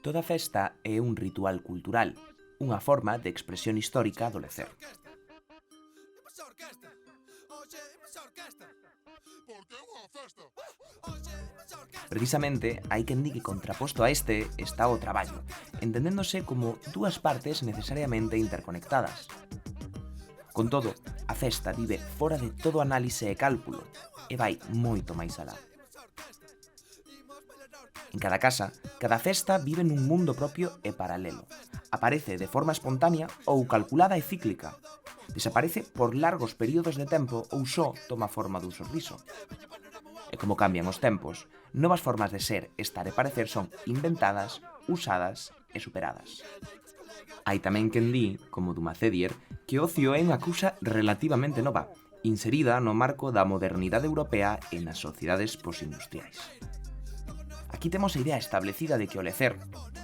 Toda festa é un ritual cultural, unha forma de expresión histórica do lecer. Precisamente, hai quen di que contraposto a este está o traballo, entendéndose como dúas partes necesariamente interconectadas. Con todo, a festa vive fora de todo análise e cálculo e vai moito máis alá. En cada casa, cada festa vive nun mundo propio e paralelo. Aparece de forma espontánea ou calculada e cíclica. Desaparece por largos períodos de tempo ou só toma forma dun sorriso. E como cambian os tempos, novas formas de ser, estar e parecer son inventadas, usadas e superadas. Hai tamén quen di, como Dumacedier, que o ocio é unha cousa relativamente nova, inserida no marco da modernidade europea e nas sociedades posindustriais. Aquí temos a idea establecida de que o lecer,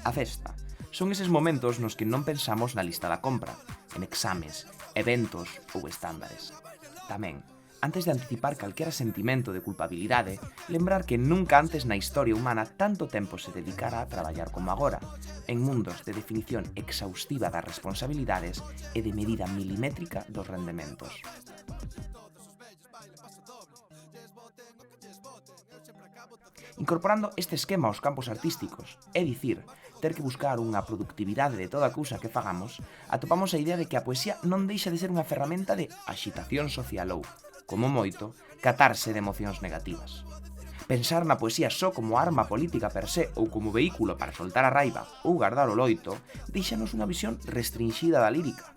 a festa, son eses momentos nos que non pensamos na lista da compra, en exames, eventos ou estándares. Tamén, antes de anticipar calquera sentimento de culpabilidade, lembrar que nunca antes na historia humana tanto tempo se dedicara a traballar como agora, en mundos de definición exhaustiva das responsabilidades e de medida milimétrica dos rendementos. Incorporando este esquema aos campos artísticos, é dicir, ter que buscar unha productividade de toda cousa que fagamos, atopamos a idea de que a poesía non deixa de ser unha ferramenta de axitación social ou, como moito, catarse de emocións negativas. Pensar na poesía só como arma política per se ou como vehículo para soltar a raiva ou guardar o loito, deixanos unha visión restringida da lírica.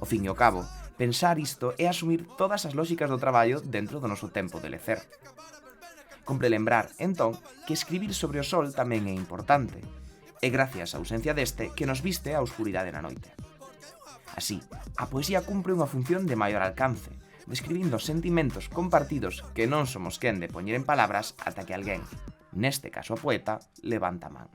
Ao fin e ao cabo, pensar isto é asumir todas as lóxicas do traballo dentro do noso tempo de lecer. Compre lembrar, entón, que escribir sobre o sol tamén é importante. É gracias á ausencia deste que nos viste a oscuridade na noite. Así, a poesía cumpre unha función de maior alcance, describindo sentimentos compartidos que non somos quen de poñer en palabras ata que alguén, neste caso o poeta, levanta a man.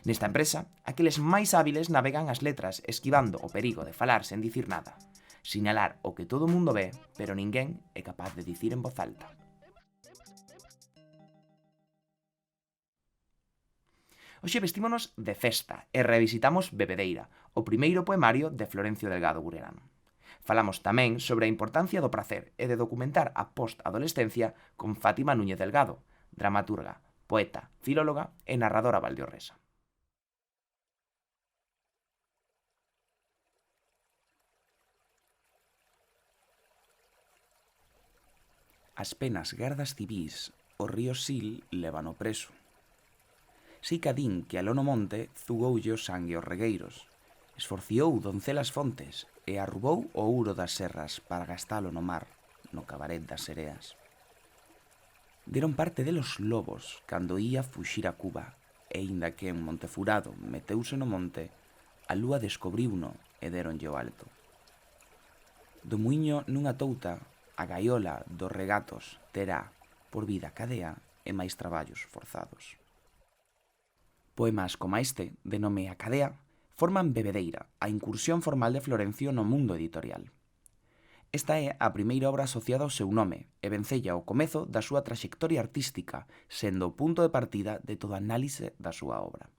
Nesta empresa, aqueles máis hábiles navegan as letras esquivando o perigo de falar sen dicir nada, sinalar o que todo o mundo ve, pero ninguén é capaz de dicir en voz alta. Hoxe vestímonos de festa e revisitamos Bebedeira, o primeiro poemario de Florencio Delgado Gurelán. Falamos tamén sobre a importancia do pracer e de documentar a post-adolescencia con Fátima Núñez Delgado, dramaturga, poeta, filóloga e narradora valdiorresa. As penas gardas civís, o río Sil lévano preso. Sei que din que aló no monte zugoulle o sangue aos regueiros, esforciou doncelas fontes e arrubou o ouro das serras para gastalo no mar, no cabaret das sereas. Deron parte delos lobos cando ía fuxir a Cuba, e inda que en Montefurado meteuse no monte, a lúa descubriuno e deronlle o alto. Do muiño nunha touta, a gaiola dos regatos terá, por vida cadea e máis traballos forzados. Poemas como este, de nome A cadea, forman Bebedeira, a incursión formal de Florencio no mundo editorial. Esta é a primeira obra asociada ao seu nome e vencella ao comezo da súa traxectoria artística, sendo o punto de partida de toda análise da súa obra.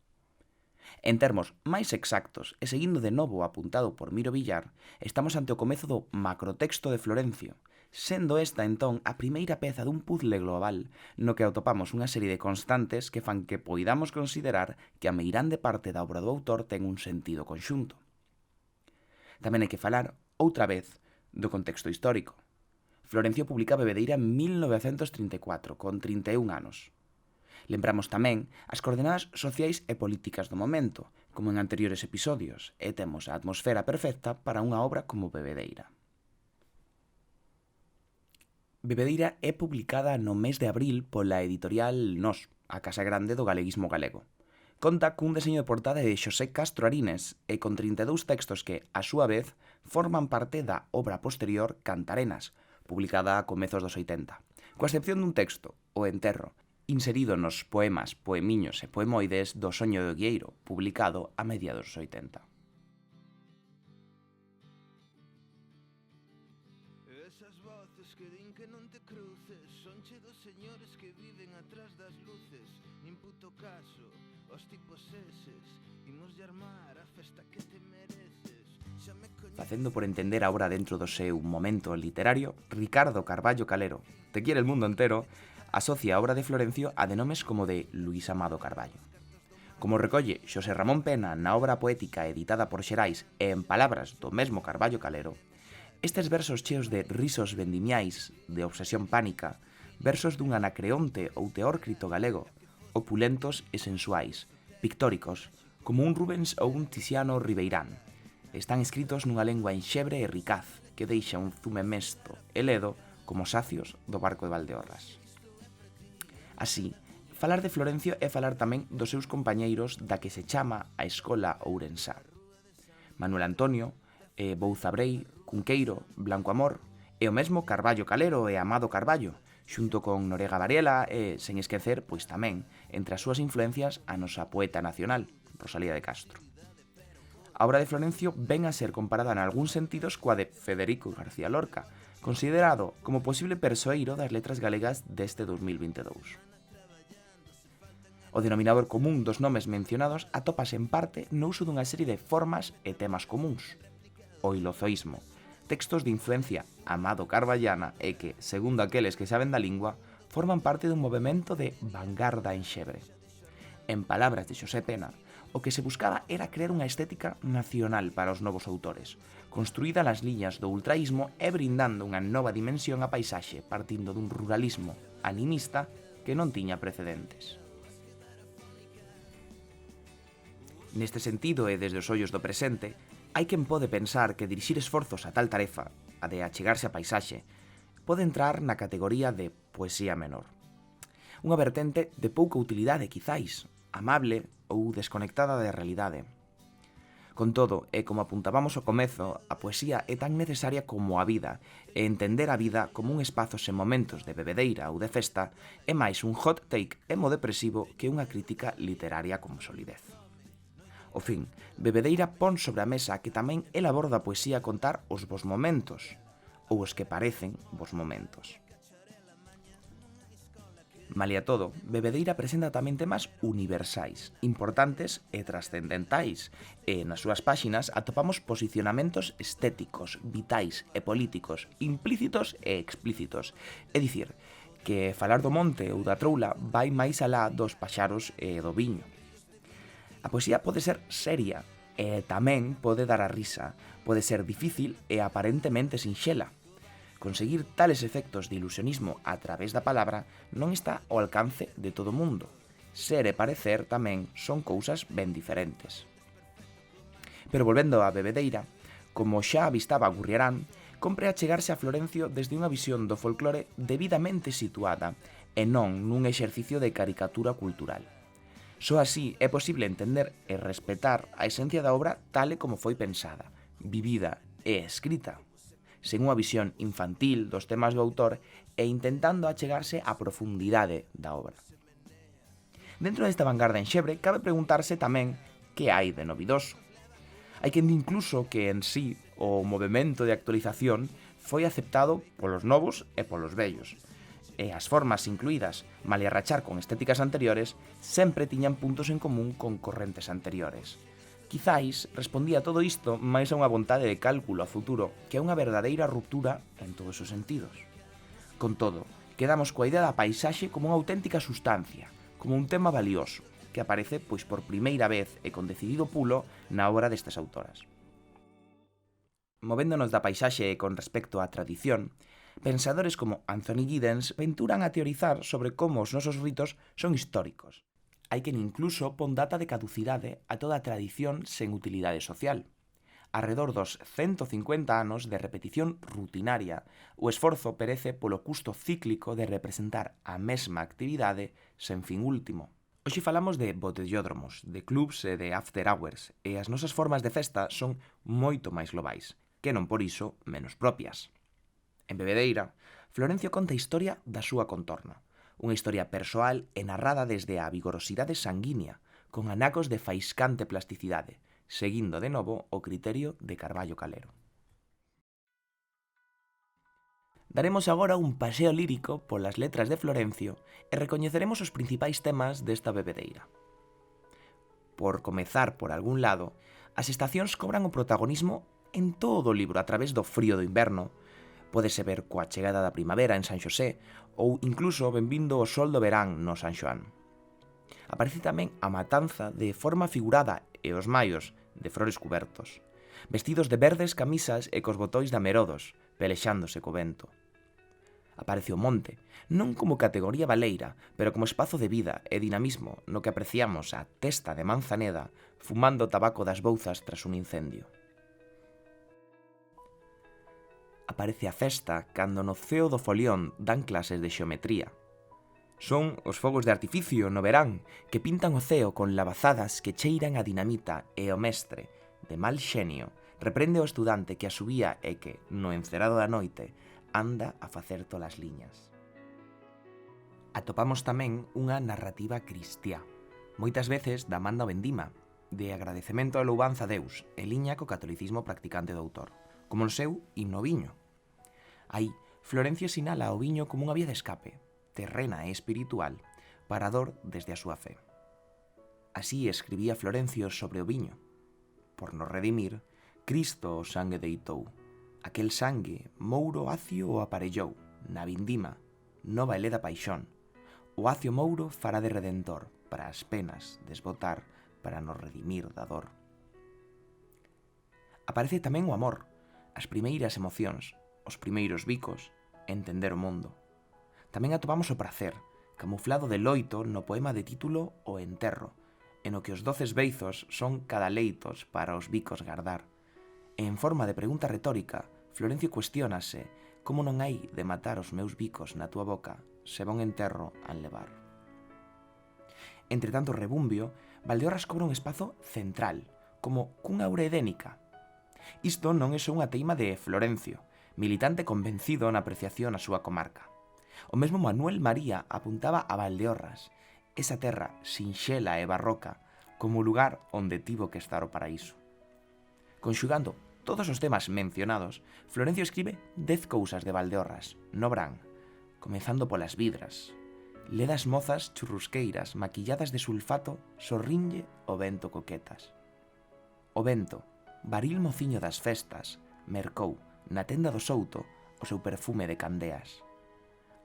En termos máis exactos, e seguindo de novo apuntado por Miro Villar, estamos ante o comezo do macrotexto de Florencio, sendo esta entón a primeira peza dun puzzle global no que atopamos unha serie de constantes que fan que poidamos considerar que a meirande parte da obra do autor ten un sentido conxunto. Tamén hai que falar, outra vez, do contexto histórico. Florencio publica Bebedeira en 1934, con 31 anos. Lembramos tamén as coordenadas sociais e políticas do momento, como en anteriores episodios, e temos a atmosfera perfecta para unha obra como Bebedeira. Bebedeira é publicada no mes de abril pola editorial Nós, a casa grande do galeguismo galego. Conta cun deseño de portada de Xosé Castro Arines e con 32 textos que, a súa vez, forman parte da obra posterior Cantarenas, publicada a comezos dos 80, coa excepción dun texto, O enterro, inserido nos poemas, poemiños e poemoides do Soño do Guieiro, publicado a mediados dos 80. Esas voces que din que non te cruces sonche dos señores que viven atrás das luces. Nin puto caso, o os tipos eses, imos armar a festa que te mereces. Xa me coñeces. Facendo por entender a obra dentro do seu momento literario, Ricardo Carballo Calero, Te quiere el mundo entero, asocia a obra de Florencio a de nomes como de Luís Amado Carballo. Como recolle Xosé Ramón Pena na obra poética editada por Xerais e en palabras do mesmo Carballo Calero, estes versos cheos de risos vendimiais, de obsesión pánica, versos dun anacreonte ou teórcrito galego, opulentos e sensuais, pictóricos, como un Rubens ou un Tiziano Ribeirán. Están escritos nunha lengua enxebre e ricaz, que deixa un zume mesto e ledo como sacios do barco de Valdeorras. Así, falar de Florencio é falar tamén dos seus compañeiros da que se chama a Escola Ourensá. Manuel Antonio, Bouzabrei, Cunqueiro, Blanco Amor e o mesmo Carballo Calero e Amado Carballo, xunto con Norega Varela e, sen esquecer, pois tamén, entre as súas influencias, a nosa poeta nacional, Rosalía de Castro. A obra de Florencio ven a ser comparada en algúns sentidos coa de Federico García Lorca, considerado como posible persoeiro das letras galegas deste 2022. O denominador común dos nomes mencionados atópase en parte no uso dunha serie de formas e temas comuns. O ilozoísmo, textos de influencia amado-carballana e que, segundo aqueles que saben da lingua, forman parte dun movemento de vanguarda enxebre. En palabras de Xosé Pena, o que se buscaba era crear unha estética nacional para os novos autores, construída nas liñas do ultraísmo e brindando unha nova dimensión á paisaxe partindo dun ruralismo animista que non tiña precedentes. Neste sentido e desde os ollos do presente, hai quen pode pensar que dirixir esforzos a tal tarefa, a de achegarse á paisaxe, pode entrar na categoría de poesía menor. Unha vertente de pouca utilidade, quizáis, amable ou desconectada da realidade. Con todo, e como apuntábamos ao comezo, a poesía é tan necesaria como a vida, e entender a vida como un espazo sen momentos de bebedeira ou de festa é máis un hot take emo-depresivo que unha crítica literaria con solidez. Ao fin, Bebedeira pon sobre a mesa que tamén é labor da poesía contar os vos momentos, ou os que parecen vos momentos. Malia todo, Bebedeira presenta tamén temas universais, importantes e trascendentais, e nas súas páxinas atopamos posicionamentos estéticos, vitais e políticos, implícitos e explícitos. É dicir, que falar do monte ou da troula vai máis alá dos paxaros e do viño. A poesía pode ser seria e tamén pode dar a risa, pode ser difícil e aparentemente sinxela. Conseguir tales efectos de ilusionismo a través da palabra non está ao alcance de todo o mundo. Ser e parecer tamén son cousas ben diferentes. Pero volvendo á Bebedeira, como xa avistaba Gurriarán, compre achegarse a Florencio desde unha visión do folclore debidamente situada e non nun exercicio de caricatura cultural. Só así é posible entender e respetar a esencia da obra tal e como foi pensada, vivida e escrita, sen unha visión infantil dos temas do autor e intentando achegarse á profundidade da obra. Dentro desta vanguarda enxebre, cabe preguntarse tamén que hai de novidoso. Hai quen di incluso que en sí o movemento de actualización foi aceptado polos novos e polos vellos, e as formas incluídas, malia rachar con estéticas anteriores, sempre tiñan puntos en común con correntes anteriores. Quizáis respondía todo isto máis a unha vontade de cálculo a futuro que a unha verdadeira ruptura en todos os sentidos. Con todo, quedamos coa idea da paisaxe como unha auténtica sustancia, como un tema valioso, que aparece pois por primeira vez e con decidido pulo na obra destas autoras. Movéndonos da paisaxe e con respecto á tradición, pensadores como Anthony Giddens venturan a teorizar sobre como os nosos ritos son históricos. Hai quen incluso pon data de caducidade a toda a tradición sen utilidade social. Arredor dos 150 anos de repetición rutinaria, o esforzo perece polo custo cíclico de representar a mesma actividade sen fin último. Hoxe falamos de botellódromos, de clubs e de after hours, e as nosas formas de festa son moito máis globais, que non por iso menos propias. En Bebedeira, Florencio conta a historia da súa contorna, unha historia persoal e narrada desde a vigorosidade sanguínea, con anacos de faiscante plasticidade, seguindo de novo o criterio de Carballo Calero. Daremos agora un paseo lírico polas letras de Florencio e recoñeceremos os principais temas desta Bebedeira. Por comezar por algún lado, as estacións cobran o protagonismo en todo o libro a través do frío do inverno. Pódese ver coa chegada da primavera en San Xosé ou incluso benvindo o sol do verán no San Xoán. Aparece tamén a matanza de forma figurada e os maios de flores cubertos, vestidos de verdes camisas e cos botóis de amerodos, pelexándose co vento. Aparece o monte, non como categoría baleira, pero como espazo de vida e dinamismo no que apreciamos a testa de Manzaneda fumando o tabaco das bouzas tras un incendio. Aparece a festa cando no ceo do folión dan clases de xeometría. Son os fogos de artificio no verán que pintan o ceo con lavazadas que cheiran a dinamita e o mestre, de mal xenio, reprende ao estudante que a subía e que, no encerado da noite, anda a facer tolas liñas. Atopamos tamén unha narrativa cristiá, moitas veces da man da vendima, de agradecemento e louvanza a Deus, e liña co catolicismo practicante do autor, como no seu himno ao viño. Aí, Florencio sinala o viño como unha vía de escape, terrena e espiritual, para a dor desde a súa fe. Así escribía Florencio sobre o viño. Por nos redimir, Cristo o sangue deitou. Aquel sangue mouro acio o aparellou, na vindima, nova e leda paixón. O acio mouro fará de redentor, para as penas desbotar, para nos redimir da dor. Aparece tamén o amor, as primeiras emocións, os primeiros bicos, entender o mundo. Tamén atopamos o prazer, camuflado de loito no poema de título O enterro, en o que os 12 beizos son cadaleitos para os bicos gardar. E en forma de pregunta retórica, Florencio cuestiónase como non hai de matar os meus bicos na túa boca se von enterro an levar. Entre tanto rebumbio, Valdeorras cobra un espazo central, como cunha aura edénica. Isto non é só unha teima de Florencio, militante convencido na apreciación á súa comarca. O mesmo Manuel María apuntaba a Valdeorras, esa terra sinxela e barroca, como o lugar onde tivo que estar o paraíso. Conxugando todos os temas mencionados, Florencio escribe 10 cousas de Valdeorras, no Brán, comezando polas vidras. Ledas mozas churrusqueiras maquilladas de sulfato sorrinlle o vento coquetas. O vento, varil mociño das festas, mercou na tenda do Souto o seu perfume de candeas.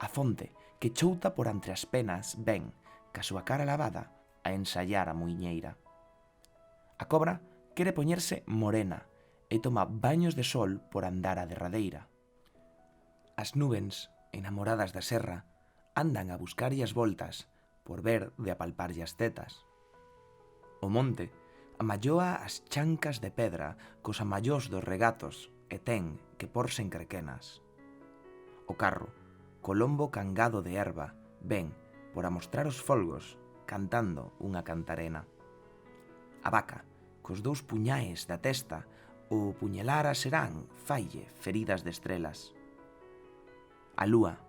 A fonte, que chouta por entre as penas, ven, ca súa cara lavada, a ensayar a muiñeira. A cobra quere poñerse morena e toma baños de sol por andar a derradeira. As nubens, enamoradas da serra, andan a buscarlle as voltas por ver de apalparlle as tetas. O monte amalloa as chancas de pedra cos amallós dos regatos e ten que porse en crequenas. O carro, colombo cangado de erva, ven por amostrar os folgos cantando unha cantarena. A vaca, cos 2 puñaes da testa, o puñelar a serán faille feridas de estrelas. A lúa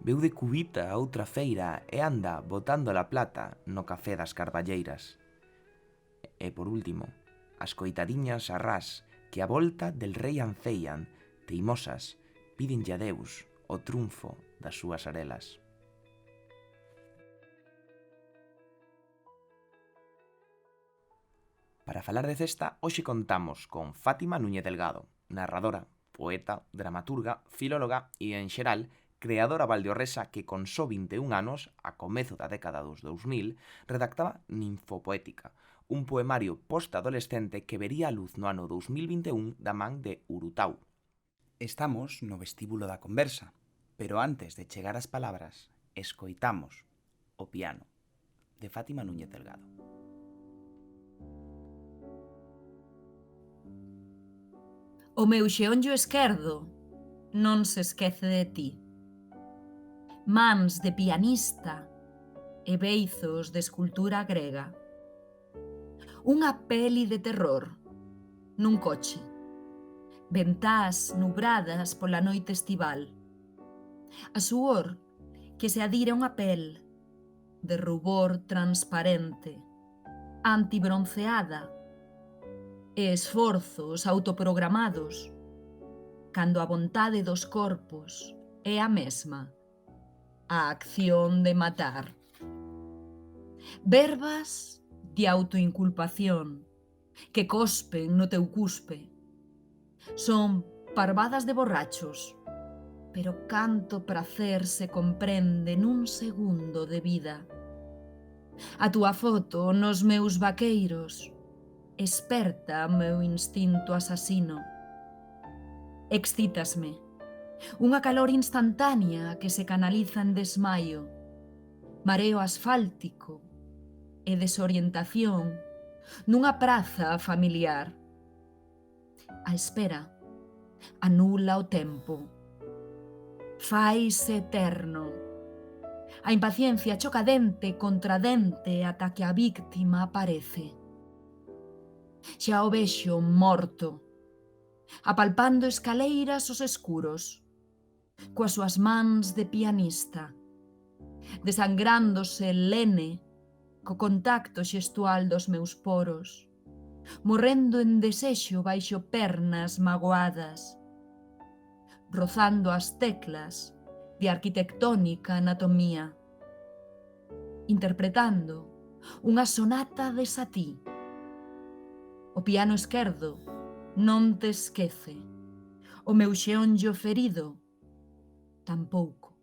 veu de cubita a outra feira e anda botando la plata no café das carballeiras. E por último, as coitadiñas arrás que a volta del rei anceian, teimosas, pídenlle a Deus o triunfo das súas arelas. Para falar de cesta, hoxe contamos con Fátima Núñez Delgado, narradora, poeta, dramaturga, filóloga e, en xeral, creadora valdeorresa que con só 21 anos, a comezo da década dos 2000, redactaba Ninfopoética, un poemario post-adolescente que vería a luz no ano 2021 da man de Urutau. Estamos no vestíbulo da conversa, pero antes de chegar ás palabras, escoitamos o piano de Fátima Núñez Delgado. O meu xeonllo esquerdo non se esquece de ti. Mans de pianista e beizos de escultura grega. Unha peli de terror nun coche. Ventás nubradas pola noite estival. A suor que se adira a unha pel de rubor transparente, antibronceada, e esforzos autoprogramados, cando a vontade dos corpos é a mesma, a acción de matar. Verbas de autoinculpación, que cospen no teu cuspe. Son parvadas de borrachos, pero canto pracer se comprende nun segundo de vida. A túa foto nos meus vaqueiros esperta meu instinto asasino. Excítasme, unha calor instantánea que se canaliza en desmaio, mareo asfáltico e desorientación nunha praza familiar. A espera anula o tempo, faise eterno. A impaciencia choca dente contra dente ata que a víctima aparece. Xa o vexo morto, apalpando escaleiras os escuros, coas súas mans de pianista, desangrándose lene co contacto xestual dos meus poros, morrendo en desexo baixo pernas magoadas, rozando as teclas de arquitectónica anatomía, interpretando unha sonata de Satie. O piano esquerdo non te esquece, o meu xeonllo ferido tampouco.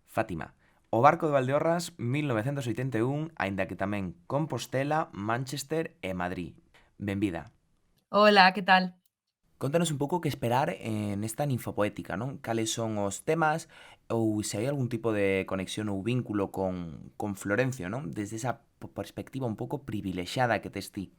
Fátima. O barco de Valdeorras, 1981, aínda que tamén Compostela, Manchester e Madrid. Benvida. Hola, que tal? Contanos un pouco que esperar nesta ninfopoética, non? Cales son os temas ou se hai algún tipo de conexión ou vínculo con Florencio, non? Desde esa perspectiva un pouco privilexiada que tes ti.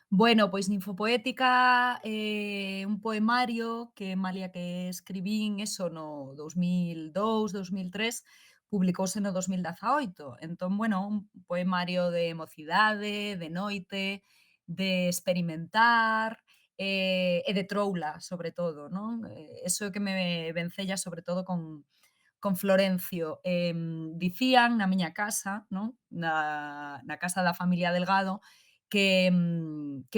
Bueno, pois Ninfopoética é un poemario que malia que escribín eso no 2002, 2003, publicouse no 2018. Entón, bueno, un poemario de mocidade, de noite, de experimentar, e de troula, sobre todo, non? Eso é que me vencella sobre todo con Florencio. Dicían na miña casa, non? Na casa da familia Delgado, que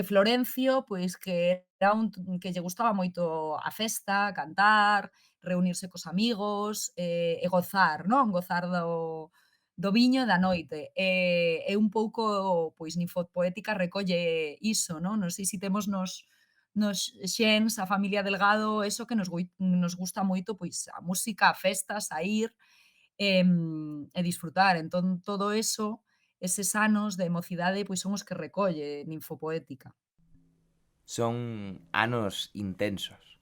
Florencio, pois que era que lle gustaba moito a festa, cantar, reunirse cos amigos, e gozar, non? Gozar do viño e da noite. E un pouco, pois, Ninfopoética recolle iso, non? Non sei se temos nos xens, a familia Delgado, eso que nos gusta moito, pois, a música, a festa, saír, e disfrutar. Entón, todo eso, eses anos de mocidade, pois son os que recolle Ninfopoética. Son anos intensos.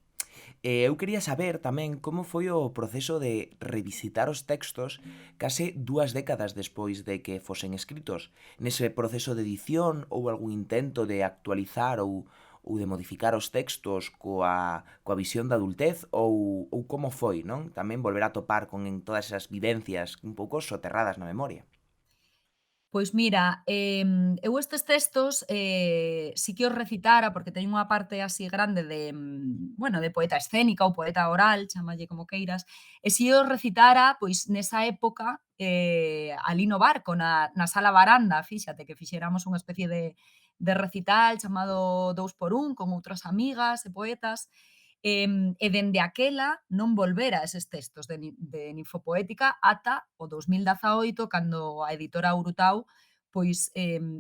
Eu quería saber tamén como foi o proceso de revisitar os textos case 2 décadas despois de que fosen escritos. Nese proceso de edición houbo algún intento de actualizar ou de modificar os textos coa visión da adultez ou como foi, non? Tamén volver a topar con todas esas vivencias un pouco soterradas na memoria. Pois mira, eu estes textos, sí que os recitara, porque teño unha parte así grande de, bueno, de poeta escénica ou poeta oral, chámalle como queiras, e si os recitara, pois nesa época, alí no barco, na sala baranda, fíxate, que fixéramos unha especie de recital chamado 2 por 1 con outras amigas e poetas, e dende aquela non volvera a eses textos de Ninfopoética ata o 2018, cando a editora Urutau pois,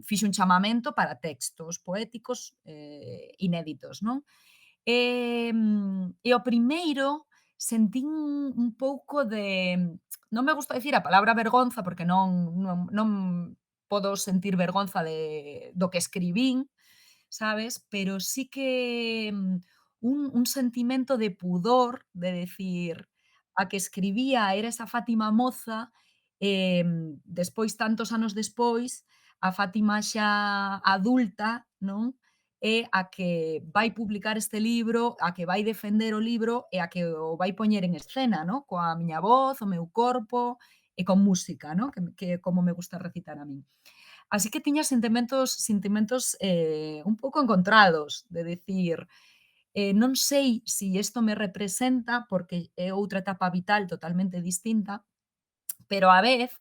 fixo un chamamento para textos poéticos, inéditos, non? E o primeiro sentín un pouco de non me gusta dicir a palabra vergonza, porque non podo sentir vergonza do que escribín, sabes? Pero sí que, un sentimento de pudor, de decir, a que escribía era esa Fátima moza, despois, tantos anos despois, a Fátima xa adulta, non? É a que vai publicar este libro, a que vai defender o libro e a que o vai poñer en escena, non? Coa miña voz, o meu corpo e con música, non? Que como me gusta recitar a min. Así que tiña sentimentos, un pouco encontrados, de dicir, non sei se isto me representa, porque é outra etapa vital totalmente distinta, pero á vez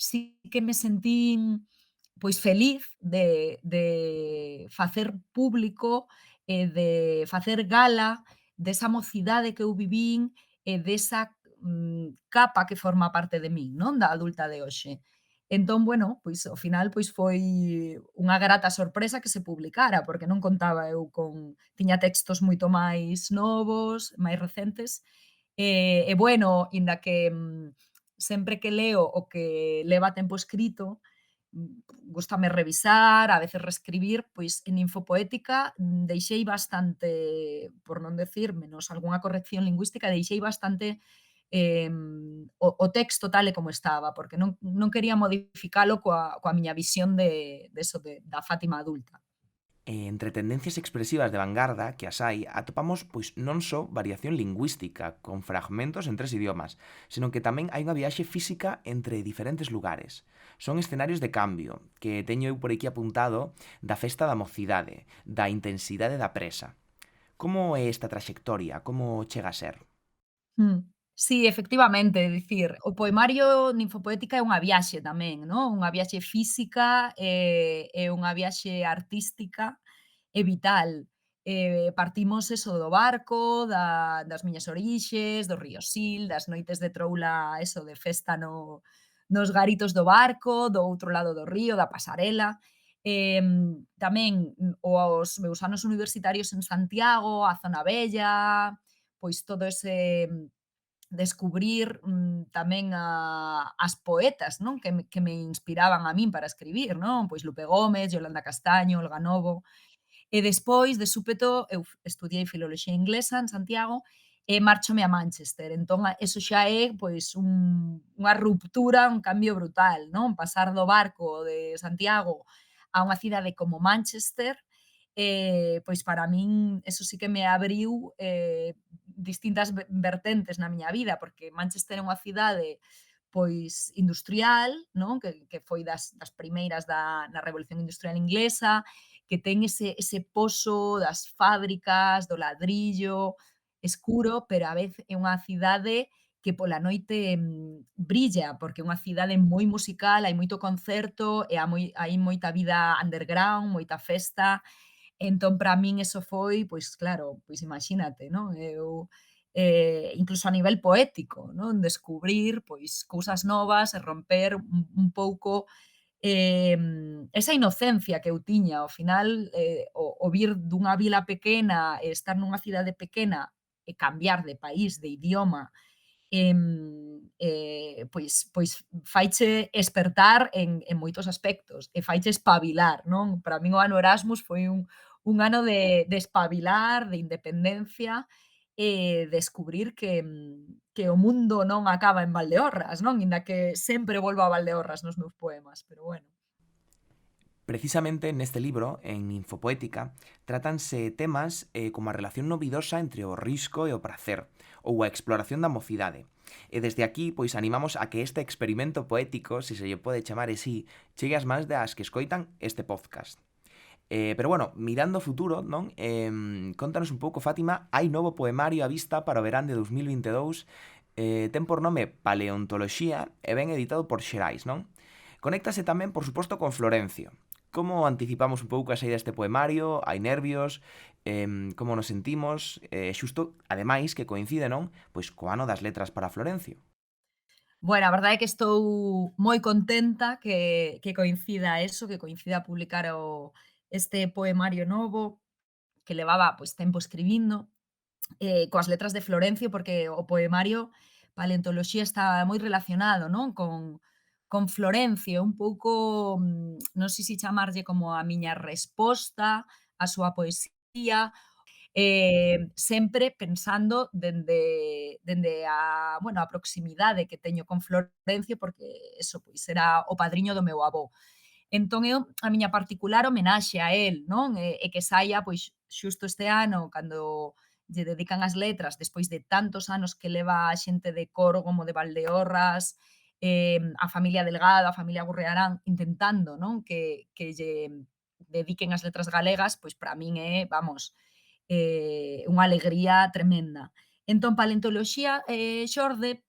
sí que me sentín, pois, feliz de facer público e de facer gala desa mocidade que eu vivín e desa, capa que forma parte de min, non, da adulta de hoxe. Entón, bueno, pois ao final pois foi unha grata sorpresa que se publicara, porque non contaba eu con tiña textos moito máis novos, máis recentes, e bueno, inda que, sempre que leo o que leva tempo escrito, gústame revisar, a veces reescribir, pois en Infopoética, deixei bastante, por non decir menos algunha corrección lingüística, deixei bastante o texto tal e como estaba, porque non quería modificalo coa miña visión de eso, da Fátima adulta. Entre tendencias expresivas de vanguarda que as hai, atopamos pois non só variación lingüística con fragmentos en 3 idiomas, senón que tamén hai unha viaxe física entre diferentes lugares. Son escenarios de cambio, que teño eu por aquí apuntado da festa da mocidade, da intensidade da presa. Como é esta traxectoria? Como chega a ser? Sí, efectivamente, é dicir, o poemario ninfopoética é unha viaxe tamén, non? Unha viaxe física, e unha viaxe artística e vital. Partimos eso do barco, das miñas orixes, do río Sil, das noites de troula, eso, de festa nos garitos do barco, do outro lado do río, da pasarela. Tamén os meus anos universitarios en Santiago, a Zona Vella, pois todo ese descubrir, tamén as poetas, non, que me inspiraban a min para escribir, non, pois Lupe Gómez, Yolanda Castaño, Olga Novo. E despois, de súpeto, eu estudiei filoloxía inglesa en Santiago e márchome a Manchester. Entón, eso xa é, pois, unha ruptura, un cambio brutal, non? Pasar do barco de Santiago a unha cidade como Manchester, pois para min eso sí que me abriu, distintas vertentes na miña vida, porque Manchester é unha cidade, pois, industrial, non? Que foi das primeiras na Revolución Industrial Inglesa, que ten ese pozo das fábricas, do ladrillo, escuro, pero á vez é unha cidade que pola noite, brilla, porque é unha cidade moi musical, hai moito concerto e hai moita vida underground, moita festa. Entón, para min eso foi, pois claro, pois imagínate, non? Eu, incluso a nivel poético, non? Descubrir, pois, cousas novas e romper un pouco esa inocencia que eu tiña. Ao final, o vir dunha vila pequena e estar nunha cidade pequena e cambiar de país, de idioma, pois faiche espertar en moitos aspectos e faiche espabilar, non? Para min o ano Erasmus foi un ano de espabilar, de independencia e descubrir que o mundo non acaba en Valdeorras, non? Inda que sempre volvo a Valdeorras nos meus poemas, pero bueno. Precisamente neste libro, en Infopoética, trátanse temas como a relación novidosa entre o risco e o prazer, ou a exploración da mocidade. E desde aquí, pois animamos a que este experimento poético, se se lle pode chamar así, chegue ás mans das que escoitan este podcast. Pero bueno, mirando o futuro, non? Contanos un pouco, Fátima, hai novo poemario á vista para o verán de 2022, ten por nome Paleontoloxía e ven editado por Xerais, non? Conéctase tamén, por suposto, con Florencio. Como anticipamos un pouco a saída deste poemario? Hai nervios? Como nos sentimos? Xusto, ademais, que coincide, non? Pois co ano das letras para Florencio. Bueno, a verdade é que estou moi contenta que coincida eso, que coincida publicar este poemario novo que levaba, pois, tempo escribindo, coas letras de Florencio, porque o poemario Paleontoloxía está moi relacionado, non, con Florencio, un pouco, non sei se chamarlle como a miña resposta á súa poesía, sempre pensando dende a, bueno, a proximidade que teño con Florencio, porque eso, pois, era o padriño do meu avó. Entón eu a miña particular homenaxe a el, non? E que saia, pois, xusto este ano, cando lle dedican as letras, despois de tantos anos que leva a xente de Córgomo, de Valdeorras, a familia Delgado, a familia Gurrearán, intentando, non? Que lle dediquen as letras galegas, pois para min é, vamos, unha alegría tremenda. Entón, Paleontoloxía, xorde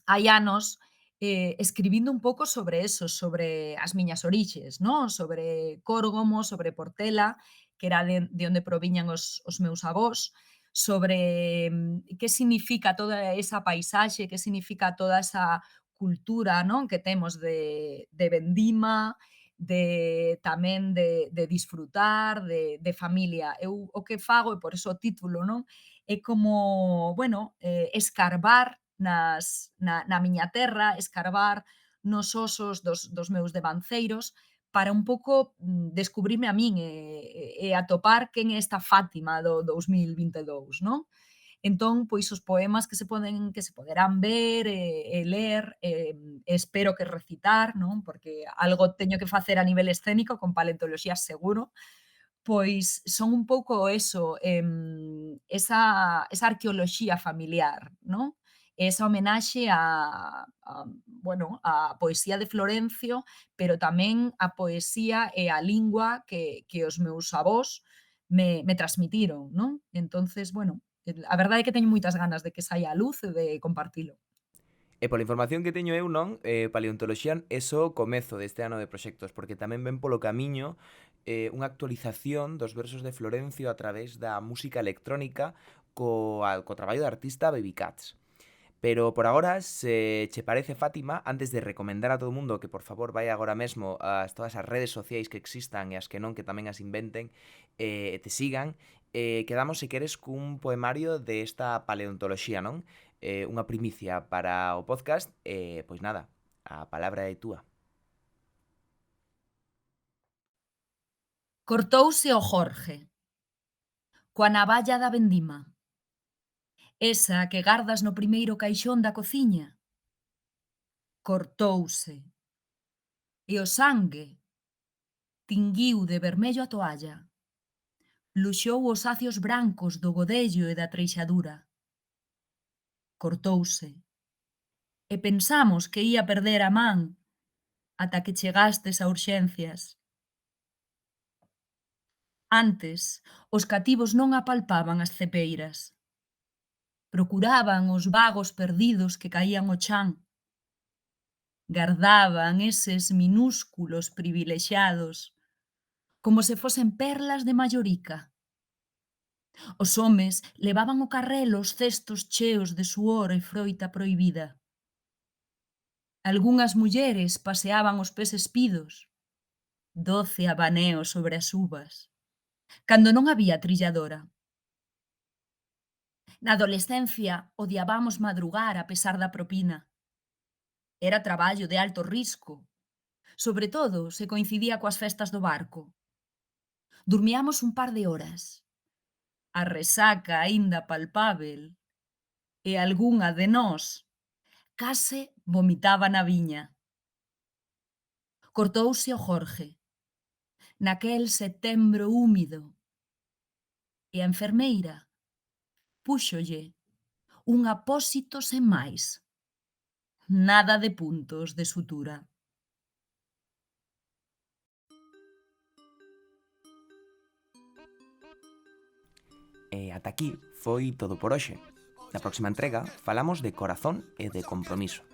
hai anos, escribindo un pouco sobre eso, sobre as miñas orixes, non? Sobre Córgomo, sobre Portela, que era de onde proviñan os meus avós, sobre que significa toda esa paisaxe, que significa toda esa cultura, non, que temos de vendima, tamén de disfrutar, de familia. Eu o que fago, e por iso o título, non, é como, bueno, escarbar na miña terra, escarbar nos osos dos meus devanceiros, para un pouco, descubrirme a min e atopar quen é esta Fátima do 2022, non? Entón, pois os poemas que se poderán ver e ler, espero que recitar, non, porque algo teño que facer a nivel escénico, con paleontoloxía seguro, pois son un pouco eso, esa arqueoloxía familiar, non? Esa homenaxe bueno, á poesía de Florencio, pero tamén a poesía e a lingua que os meus avós me transmitiron, non? Entonces, bueno, a verdade é que teño moitas ganas de que saia á luz e de compartilo. E pola información que teño eu, non, Paleontoloxía é só o comezo deste ano de proxectos, porque tamén ven polo camiño unha actualización dos versos de Florencio a través da música electrónica co traballo do artista Baby Cats. Pero por agora, se che parece, Fátima, antes de recomendar a todo o mundo que por favor vai agora mesmo a todas as redes sociais que existan e as que non, que tamén as inventen, te sigan, quedamos, se queres, cun poemario desta paleontoloxía, non? Unha primicia para o podcast, pois nada, a palabra é túa. Cortouse o Jorge, coa navalla da vendima, esa que gardas no primeiro caixón da cociña. Cortouse, e o sangue tinguiu de vermello a toalla, luxou os acios brancos do godello e da treixadura. Cortouse, e pensamos que ía perder a man ata que chegastes a urxencias. Antes, os cativos non apalpaban as cepeiras. Procuraban os vagos perdidos que caían ao chan. Gardaban eses minúsculos privilexiados como se fosen perlas de Mallorica. Os homes levaban ao carrelo os cestos cheos de suor e froita proibida. Algunhas mulleres paseaban os pés espidos, doce abaneos sobre as uvas, cando non había trilladora. Na adolescencia odiabamos madrugar a pesar da propina. Era traballo de alto risco, sobre todo se coincidía coas festas do barco. Durmiamos un par de horas. A resaca aínda palpábel, e algunha de nós case vomitaba na viña. Cortouse o Jorge, naquel setembro húmido, e a enfermeira púxolle un apósito sen máis. Nada de puntos de sutura. E ata aquí foi todo por hoxe. Na próxima entrega falamos de corazón e de compromiso,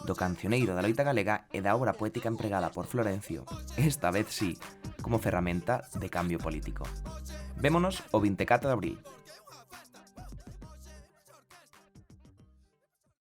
do cancioneiro da loita galega e da obra poética empregada por Florencio, esta vez sí, como ferramenta de cambio político. Vémonos o 24 de abril.